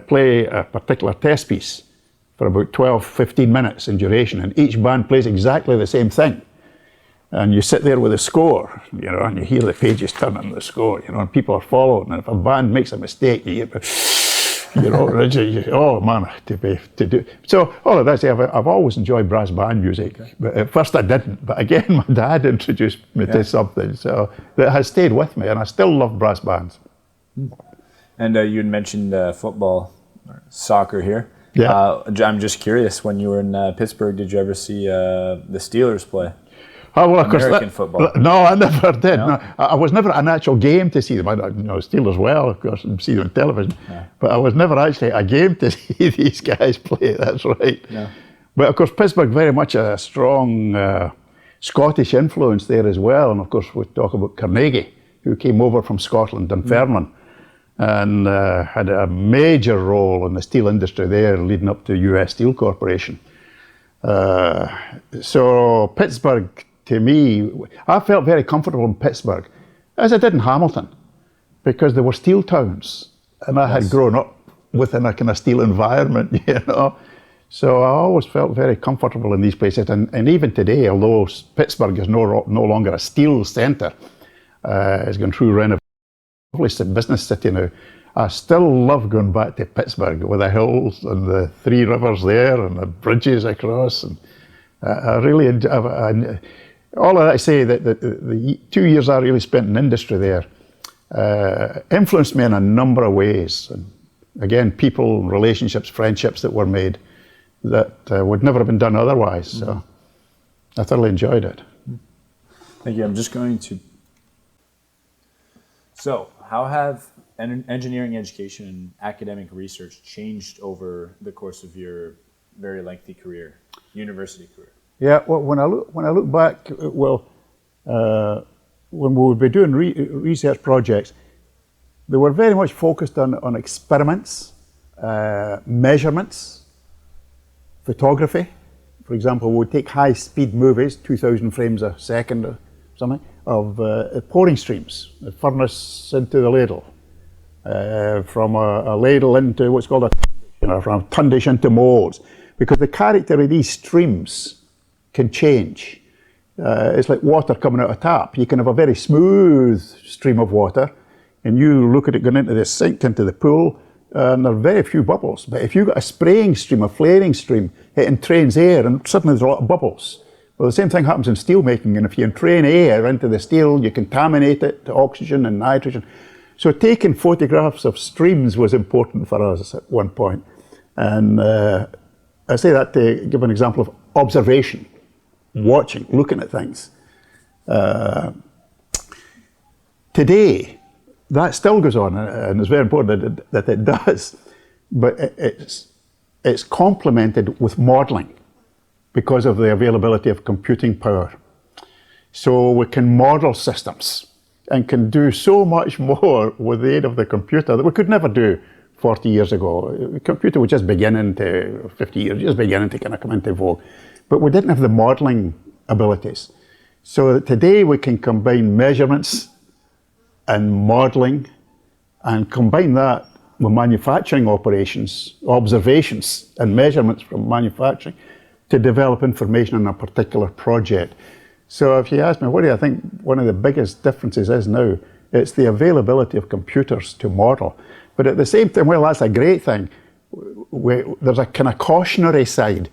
play a particular test piece for about 12, 15 minutes in duration, and each band plays exactly the same thing. And you sit there with a score, you know, and you hear the pages turn on the score, you know, and people are following. And if a band makes a mistake, you hear, you know, oh man, to do. So all of that, I've always enjoyed brass band music. But at first I didn't, but again, my dad introduced me to something, so that has stayed with me, and I still love brass bands. And you had mentioned football, or soccer here. Yeah. I'm just curious, when you were in Pittsburgh, did you ever see the Steelers play? Oh, well, of course, American football. No, I never did. No? No, I was never at an actual game to see them. I know Steelers well, of course, and see them on television. Yeah. But I was never actually at a game to see these guys play, that's right. Yeah. But of course, Pittsburgh, very much a strong Scottish influence there as well. And of course, we talk about Carnegie, who came over from Scotland, Dunfermline, and had a major role in the steel industry there, leading up to US Steel Corporation. So Pittsburgh, to me, I felt very comfortable in Pittsburgh, as I did in Hamilton, because there were steel towns, and I had grown up within a kind of steel environment, you know. So I always felt very comfortable in these places, and even today, although Pittsburgh is no longer a steel centre, it's gone through renovation, lovely business city now, I still love going back to Pittsburgh with the hills and the three rivers there and the bridges across. And I really enjoy, all of that to say that the 2 years I really spent in industry there influenced me in a number of ways. And again, people, relationships, friendships that were made that would never have been done otherwise. So I thoroughly enjoyed it. Thank you. I'm just going to... So, how have engineering education and academic research changed over the course of your very lengthy career, university career? Yeah, well, when I look back, well, when we would be doing research projects, they were very much focused on experiments, measurements, photography. For example, we would take high-speed movies, 2,000 frames a second or something, of pouring streams, the furnace into the ladle, from a ladle into what's called a tundish, you know, from tundish into molds, because the character of these streams can change. It's like water coming out of a tap. You can have a very smooth stream of water, and you look at it going into the sink, into the pool, and there are very few bubbles. But if you've got a spraying stream, a flaring stream, it entrains air, and suddenly there's a lot of bubbles. Well, the same thing happens in steel making, and if you entrain air into the steel, you contaminate it to oxygen and nitrogen. So taking photographs of streams was important for us at one point. And I say that to give an example of observation, watching, looking at things. Today, that still goes on, and it's very important that it does, but it's complemented with modelling because of the availability of computing power. So we can model systems and can do so much more with the aid of the computer that we could never do 40 years ago. The computer was just beginning to, 50 years, just beginning to kind of come into vogue. But we didn't have the modelling abilities. So that today we can combine measurements and modeling and combine that with manufacturing operations, observations and measurements from manufacturing to develop information on a particular project. So if you ask me, what do I think one of the biggest differences is now? It's the availability of computers to model. But at the same time, well, that's a great thing. There's a kind of cautionary side,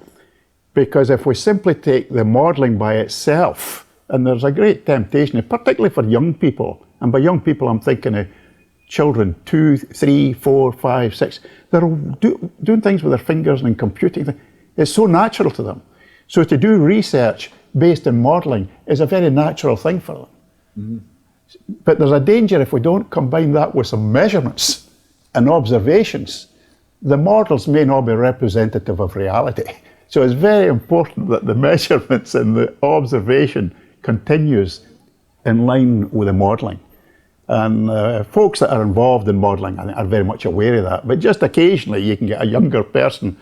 because if we simply take the modeling by itself, and there's a great temptation, particularly for young people, and by young people I'm thinking of children 2, 3, 4, 5, 6, they're doing things with their fingers and computing. It's so natural to them. So to do research based on modeling is a very natural thing for them. Mm-hmm. But there's a danger if we don't combine that with some measurements and observations. The models may not be representative of reality. So it's very important that the measurements and the observation continues in line with the modeling. And folks that are involved in modeling, I think, are very much aware of that. But just occasionally you can get a younger person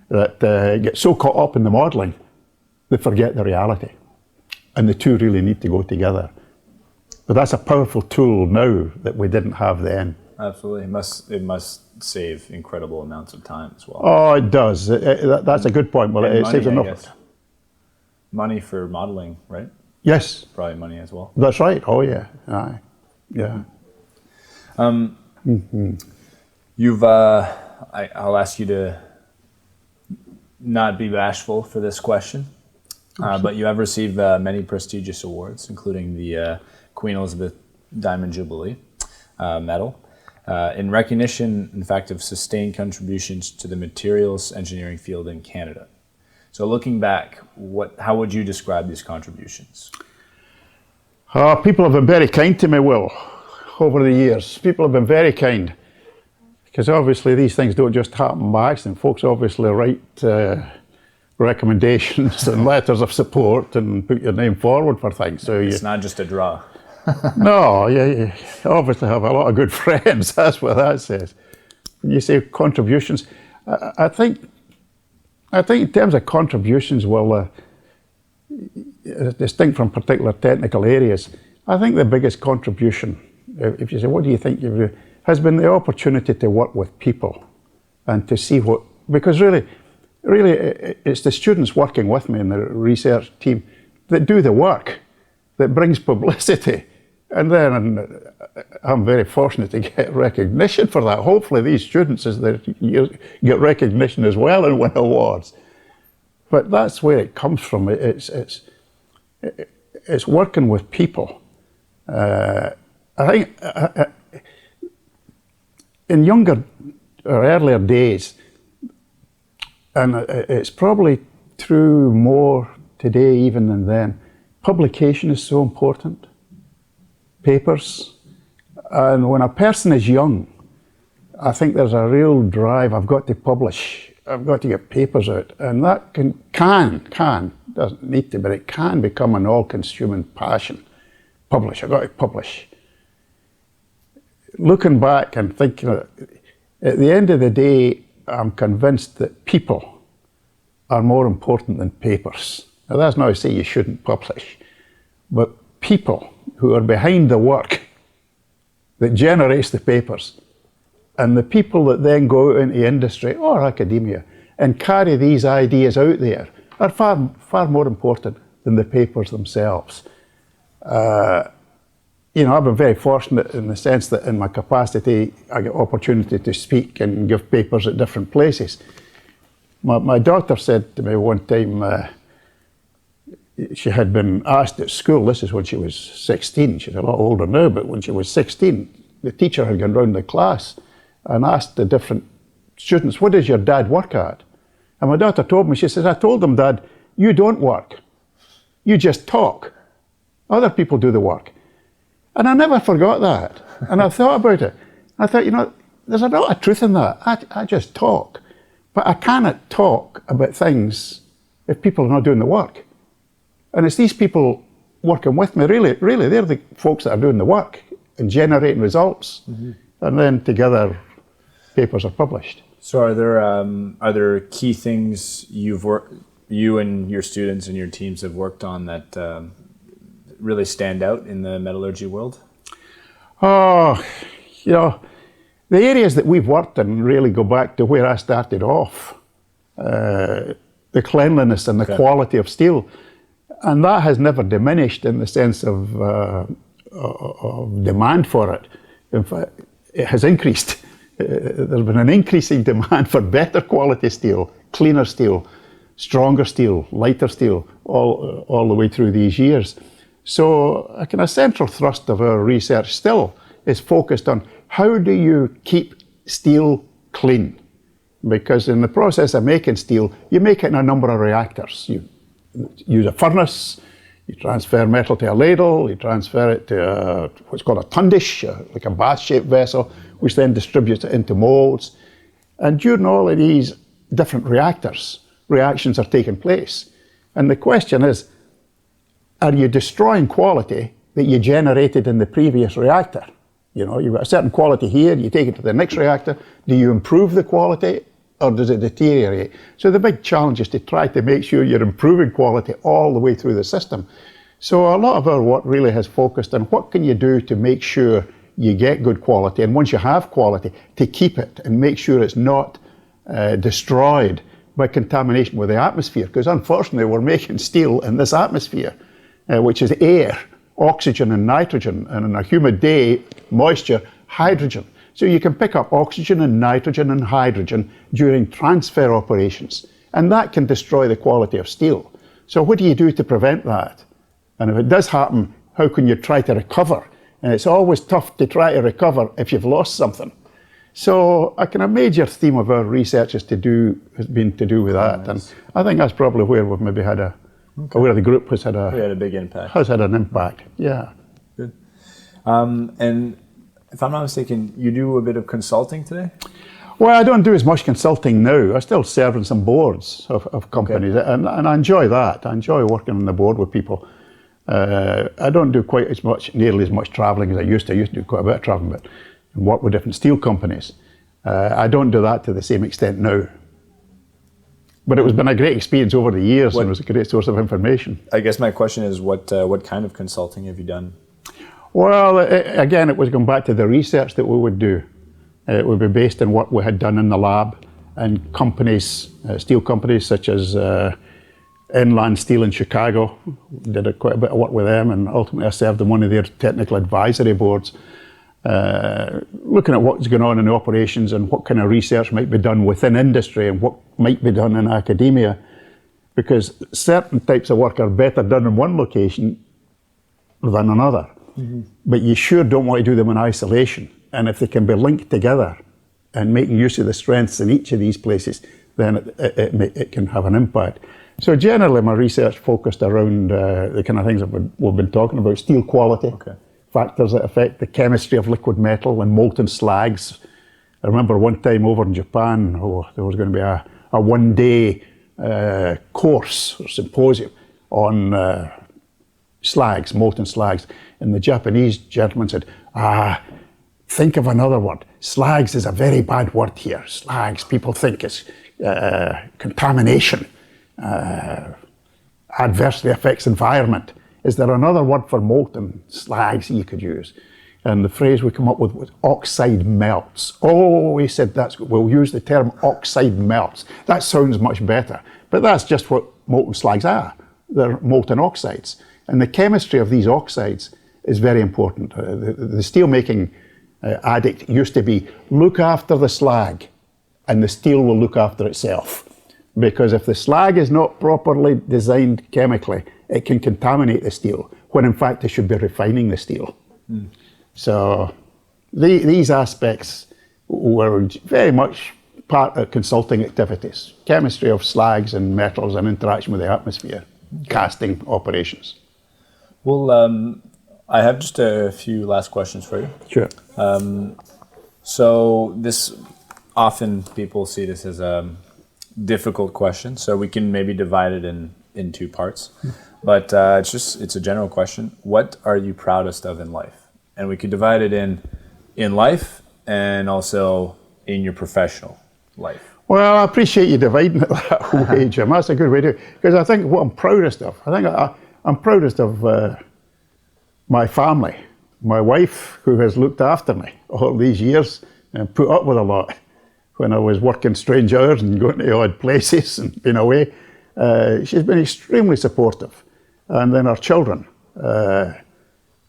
that gets so caught up in the modeling, they forget the reality. And the two really need to go together. But that's a powerful tool now that we didn't have then. Absolutely. It must save incredible amounts of time as well. Oh, it does. That's a good point. Well, it money, saves enough. Money for modeling, right? Yes. Probably money as well. That's right. Oh, yeah. Aye. Yeah. You've, I'll ask you to not be bashful for this question, but you have received many prestigious awards, including the Queen Elizabeth Diamond Jubilee Medal, in recognition, in fact, of sustained contributions to the materials engineering field in Canada. So looking back, how would you describe these contributions? People have been very kind to me, Will, over the years. People have been very kind. Because obviously these things don't just happen by accident. Folks obviously write recommendations and letters of support and put your name forward for things. So it's not just a draw. No, you obviously have a lot of good friends. That's what that says. When you say contributions, I think in terms of contributions, well, distinct from particular technical areas, I think the biggest contribution, if you say, what do you think you've done, has been the opportunity to work with people and to see what, because really it's the students working with me in the research team that do the work, that brings publicity. And then I'm very fortunate to get recognition for that. Hopefully these students as they get recognition as well and win awards. But that's where it comes from. It's working with people. I think in younger or earlier days, and it's probably true more today even than then, publication is so important. Papers. And when a person is young, I think there's a real drive, I've got to publish, I've got to get papers out. And that can, doesn't need to, but it can become an all-consuming passion. Publish, I've got to publish. Looking back and thinking, at the end of the day, I'm convinced that people are more important than papers. Now that's not to say you shouldn't publish, but people who are behind the work that generates the papers and the people that then go out into industry or academia and carry these ideas out there are far more important than the papers themselves. You know, I've been very fortunate in the sense that in my capacity, I get opportunity to speak and give papers at different places. My daughter said to me one time, she had been asked at school, this is when she was 16, she's a lot older now, but when she was 16, the teacher had gone round the class and asked the different students, what does your dad work at? And my daughter told me, she says, I told them, Dad, you don't work. You just talk. Other people do the work. And I never forgot that. And I thought about it. I thought, you know, there's a lot of truth in that. I just talk. But I cannot talk about things if people are not doing the work. And it's these people working with me, really, they're the folks that are doing the work and generating results. Mm-hmm. And then together, papers are published. So are there key things you and your students and your teams have worked on that really stand out in the metallurgy world? Oh, you know, the areas that we've worked in really go back to where I started off. The cleanliness and the quality of steel. And that has never diminished in the sense of demand for it. In fact, it has increased. There's been an increasing demand for better quality steel, cleaner steel, stronger steel, lighter steel, all the way through these years. So a kind of central thrust of our research still is focused on how do you keep steel clean? Because in the process of making steel, you make it in a number of reactors. You use a furnace, you transfer metal to a ladle, you transfer it to what's called a tundish, like a bath-shaped vessel, which then distributes it into molds. And during all of these different reactors, reactions are taking place. And the question is, are you destroying quality that you generated in the previous reactor? You know, you've got a certain quality here, you take it to the next reactor. Do you improve the quality or does it deteriorate? So the big challenge is to try to make sure you're improving quality all the way through the system. So a lot of our work really has focused on what can you do to make sure you get good quality, and once you have quality, to keep it and make sure it's not destroyed by contamination with the atmosphere. Because unfortunately, we're making steel in this atmosphere, which is air, oxygen and nitrogen, and in a humid day, moisture, hydrogen. So you can pick up oxygen and nitrogen and hydrogen during transfer operations, and that can destroy the quality of steel. So what do you do to prevent that? And if it does happen, how can you try to recover? And it's always tough to try to recover if you've lost something. So a kind of major theme of our research has been to do with that. Nice. And I think that's probably where we've maybe had where the group has had a big impact. Has had an impact, yeah. Good. And if I'm not mistaken, you do a bit of consulting today? Well, I don't do as much consulting now. I still serve on some boards of companies, and I enjoy that. I enjoy working on the board with people. I don't do nearly as much traveling as I used to. I used to do quite a bit of traveling, but work with different steel companies. I don't do that to the same extent now. But it has been a great experience over the years, and it was a great source of information. I guess my question is, what kind of consulting have you done? Well, again, it was going back to the research that we would do. It would be based on what we had done in the lab, and companies, steel companies such as Inland Steel in Chicago, did quite a bit of work with them, and ultimately I served on one of their technical advisory boards, looking at what's going on in the operations and what kind of research might be done within industry and what might be done in academia, because certain types of work are better done in one location than another. Mm-hmm. But you sure don't want to do them in isolation, and if they can be linked together and making use of the strengths in each of these places, then it can have an impact. So generally my research focused around the kind of things that we've been talking about: steel quality, factors that affect the chemistry of liquid metal and molten slags. I remember one time over in Japan, there was going to be a one-day course or symposium on slags, molten slags, and the Japanese gentleman said, think of another word. Slags is a very bad word here. Slags, people think it's contamination, adversely affects environment. Is there another word for molten slags you could use? And the phrase we come up with was oxide melts. Oh, he said, we'll use the term oxide melts. That sounds much better. But that's just what molten slags are. They're molten oxides. And the chemistry of these oxides is very important. The steelmaking addict used to be, look after the slag and the steel will look after itself. Because if the slag is not properly designed chemically, it can contaminate the steel, when in fact it should be refining the steel. Mm. So these aspects were very much part of consulting activities. Chemistry of slags and metals and interaction with the atmosphere, casting operations. Well, I have just a few last questions for you. Sure. So this, often people see this as a difficult question, so we can maybe divide it in two parts. But it's a general question. What are you proudest of in life? And we could divide it in life and also in your professional life. Well, I appreciate you dividing it that way, Jim. That's a good way to do it. Because I think what I'm proudest of, I'm proudest of my family, my wife, who has looked after me all these years and put up with a lot when I was working strange hours and going to odd places and being away. She's been extremely supportive. And then our children, we have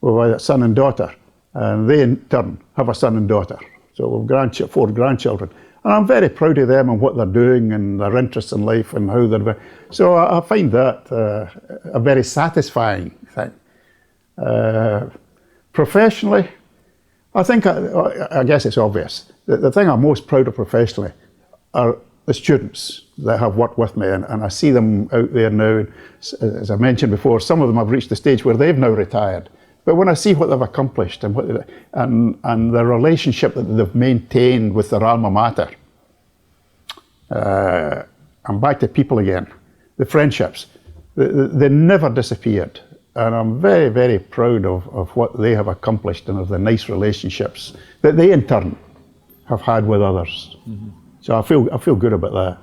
a son and daughter, and they in turn have a son and daughter. So we've 4 grandchildren. And I'm very proud of them and what they're doing and their interests in life and how they're... So I find that a very satisfying thing. Professionally, I think, I guess it's obvious. The thing I'm most proud of professionally are the students that have worked with me, and I see them out there now. As I mentioned before, some of them have reached the stage where they've now retired. But when I see what they've accomplished and the relationship that they've maintained with their alma mater, I'm back to people again. The friendships, they never disappeared. And I'm very, very proud of what they have accomplished and of the nice relationships that they in turn have had with others. Mm-hmm. So I feel good about that.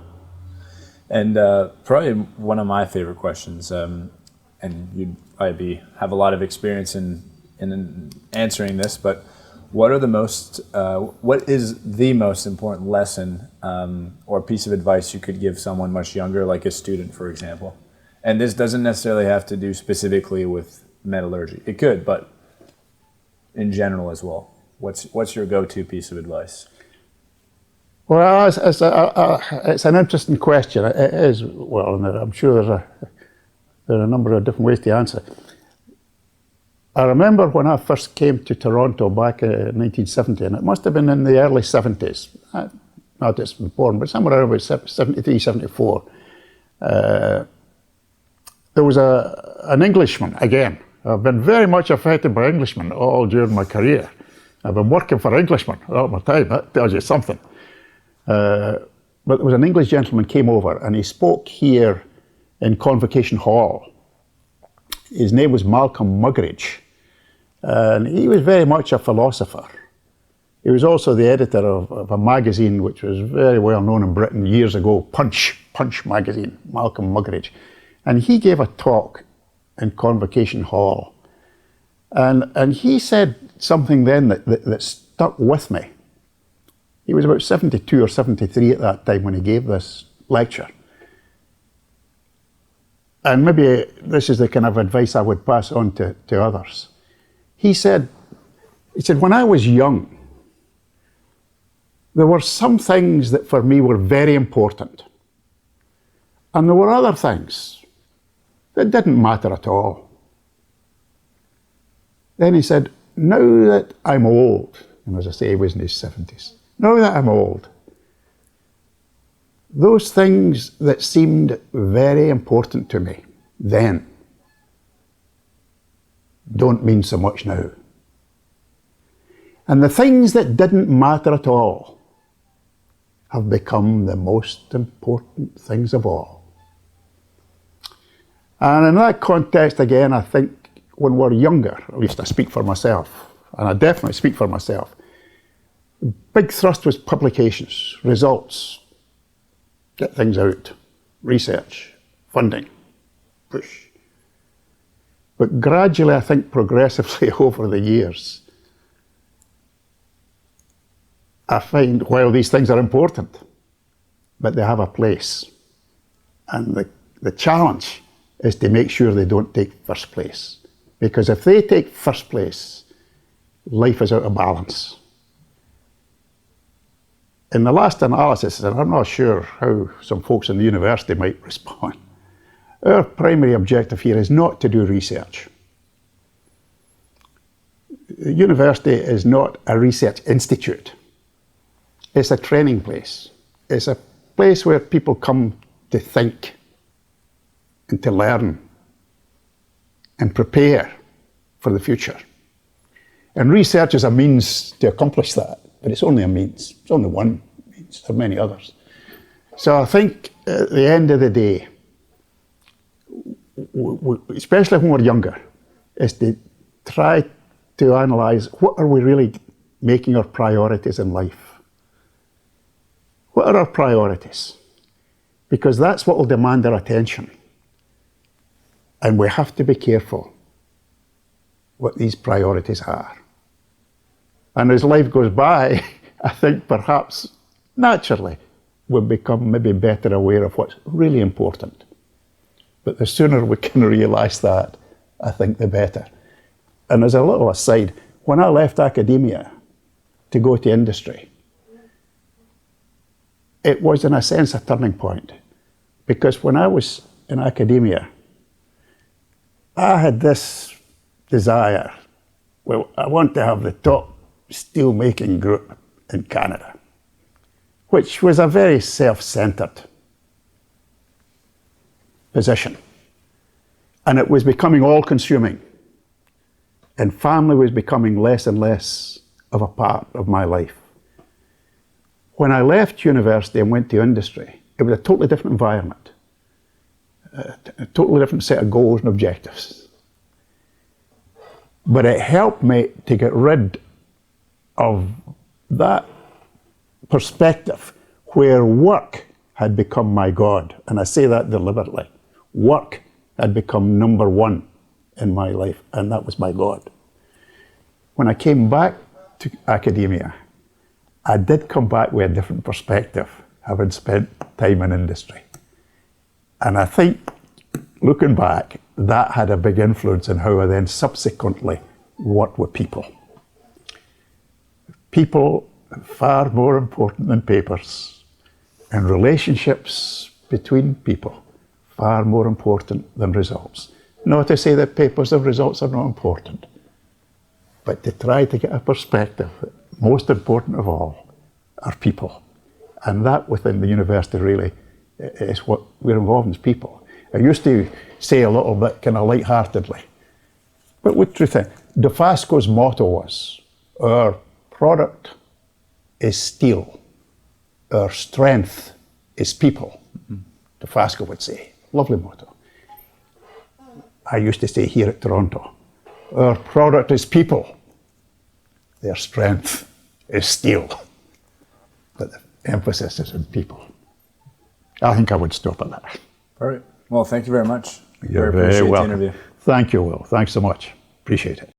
And probably one of my favorite questions, and you'd probably have a lot of experience in answering this, but what is the most important lesson or piece of advice you could give someone much younger, like a student, for example? And this doesn't necessarily have to do specifically with metallurgy. It could, but in general as well. What's your go-to piece of advice? Well, it's an interesting question. It is, well, and I'm sure there are a number of different ways to answer. I remember when I first came to Toronto back in 1970, and it must have been in the early 70s. Not just born, but somewhere around about 73, 74. There was an Englishman, again. I've been very much affected by Englishmen all during my career. I've been working for Englishmen all my time, that tells you something. But there was an English gentleman came over and he spoke here in Convocation Hall. His name was Malcolm Muggeridge, and he was very much a philosopher. He was also the editor of a magazine which was very well known in Britain years ago, Punch magazine, Malcolm Muggeridge. And he gave a talk in Convocation Hall. And he said something then that stuck with me. He was about 72 or 73 at that time when he gave this lecture. And maybe this is the kind of advice I would pass on to others. He said, when I was young, there were some things that for me were very important. And there were other things that didn't matter at all. Then he said, now that I'm old, and as I say, he was in his 70s, now that I'm old, those things that seemed very important to me then don't mean so much now. And the things that didn't matter at all have become the most important things of all. And in that context, again, I think when we're younger, at least I speak for myself, and I definitely speak for myself, the big thrust was publications, results, get things out, research, funding, push. But gradually, I think progressively over the years, I find while these things are important, but they have a place. And the challenge is to make sure they don't take first place. Because if they take first place, life is out of balance. In the last analysis, and I'm not sure how some folks in the university might respond, our primary objective here is not to do research. The university is not a research institute. It's a training place. It's a place where people come to think and to learn and prepare for the future. And research is a means to accomplish that, but it's only a means. It's only one means. There are many others. So I think at the end of the day, especially when we're younger, is to try to analyse what are we really making our priorities in life. What are our priorities? Because that's what will demand our attention. And we have to be careful what these priorities are. And as life goes by, I think perhaps naturally we'll become maybe better aware of what's really important. But the sooner we can realize that, I think the better. And as a little aside, when I left academia to go to industry, it was in a sense a turning point. Because when I was in academia, I had this desire, well, I want to have the top steel-making group in Canada, which was a very self-centered position. And it was becoming all-consuming. And family was becoming less and less of a part of my life. When I left university and went to industry, it was a totally different environment, a totally different set of goals and objectives. But it helped me to get rid of that perspective where work had become my God. And I say that deliberately. Work had become number one in my life, and that was my God. When I came back to academia, I did come back with a different perspective, having spent time in industry. And I think, looking back, that had a big influence on how I then subsequently worked with people. People are far more important than papers, and relationships between people far more important than results. Not to say that papers and results are not important, but to try to get a perspective that most important of all are people. And that within the university really is what we're involved in, is people. I used to say a little bit kind of lightheartedly, but with truth, DeFasco's motto was, our product is steel, our strength is people. DeFasco would say, lovely motto. I used to say here at Toronto, our product is people, their strength is steel. But the emphasis is in people. I think I would stop at that. All right. Well, thank you very much. You're very welcome. Thank you, Will. Thanks so much. Appreciate it.